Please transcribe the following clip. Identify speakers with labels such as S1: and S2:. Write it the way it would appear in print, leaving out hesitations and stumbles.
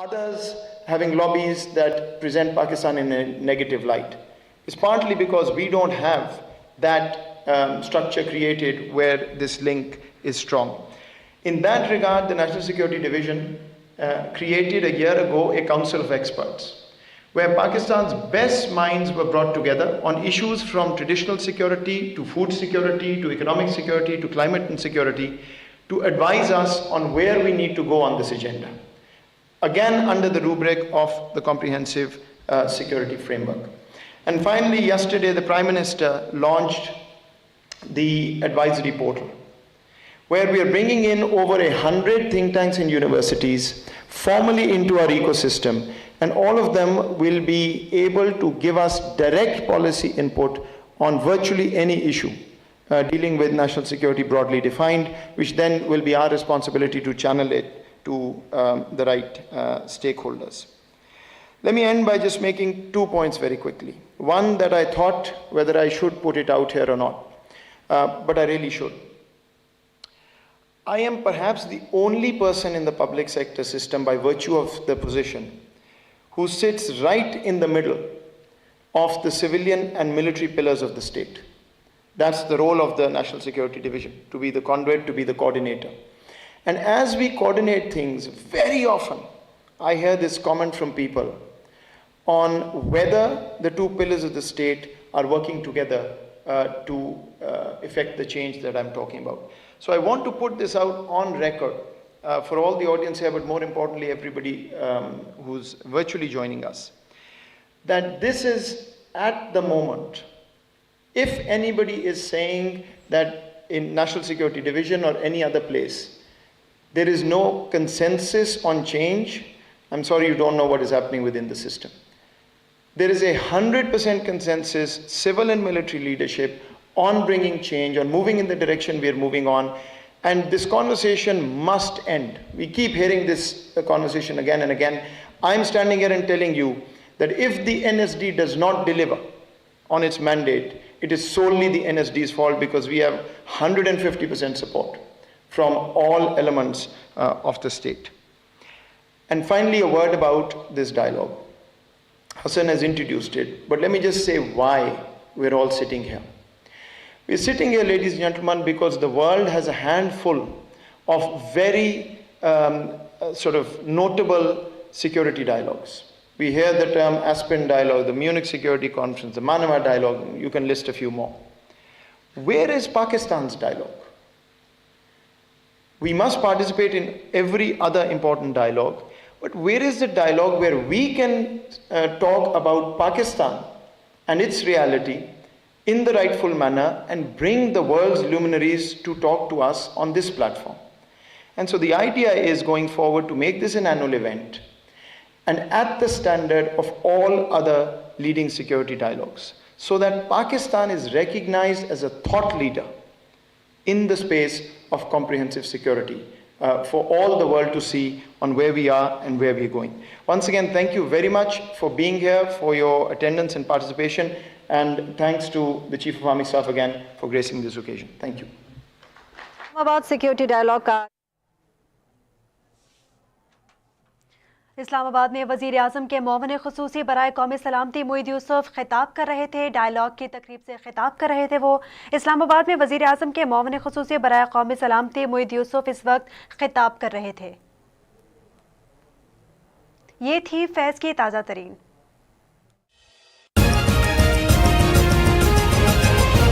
S1: others having lobbies that present Pakistan in a negative light. It's partly because we don't have that structure created where this link is strong. In that regard, the National Security Division created a year ago a council of experts, where Pakistan's best minds were brought together on issues from traditional security to food security to economic security to climate and security to advise us on where we need to go on this agenda. Again, under the rubric of the comprehensive security framework. And finally, yesterday, the Prime Minister launched the advisory portal, where we are bringing in over 100 think tanks and universities formally into our ecosystem, and all of them will be able to give us direct policy input on virtually any issue dealing with national security broadly defined, which then will be our responsibility to channel it to the right stakeholders. Let me end by just making 2 points very quickly. One that I thought whether I should put it out here or not, but I really should. I am perhaps the only person in the public sector system by virtue of the position who sits right in the middle of the civilian and military pillars of the state. That's the role of the National Security Division, to be the conduit, to be the coordinator. And as we coordinate things, very often I hear this comment from people on whether the two pillars of the state are working together to effect the change that I'm talking about. So I want to put this out on record for all the audience here, but more importantly, everybody who's virtually joining us, that this is at the moment, if anybody is saying that in National Security Division or any other place, there is no consensus on change, I'm sorry, you don't know what is happening within the system. There is 100% consensus, civil and military leadership, on bringing change, on moving in the direction we are moving on. And this conversation must end. We keep hearing this conversation again and again. I'm standing here and telling you that if the NSD does not deliver on its mandate, it is solely the NSD's fault, because we have 150% support from all elements of the state. And finally, a word about this dialogue. Hassan has introduced it, but let me just say why we're all sitting here. We're sitting here, ladies and gentlemen, because the world has a handful of very sort of notable security dialogues. We hear the term Aspen Dialogue, the Munich Security Conference, the Manama Dialogue, you can list a few more. Where is Pakistan's dialogue? We must participate in every other important dialogue, but where is the dialogue where we can talk about Pakistan and its reality in the rightful manner and bring the world's luminaries to talk to us on this platform? And so the idea is going forward to make this an annual event and at the standard of all other leading security dialogues, so that Pakistan is recognized as a thought leader in the space of comprehensive security for all the world to see on where we are and where we're going. Once again, thank you very much for being here, for your attendance and participation, and thanks to the Chief of Army Staff again for gracing this occasion. Thank you.
S2: About security dialogue. Islamabad में वज़ीर आज़म के मुआविन ख़ुसूसी बराए कौमी सलामती मोईद यूसुफ खिताब कर रहे थे। डायलॉग की तकरीब से खिताब कर रहे थे वो। इस्लामाबाद में वज़ीर आज़म के मुआविन ख़ुसूसी बराए कौमी सलामती मोईद यूसुफ इस वक्त खिताब कर रहे थे। ये थी फैज़ की ताज़ा तरीन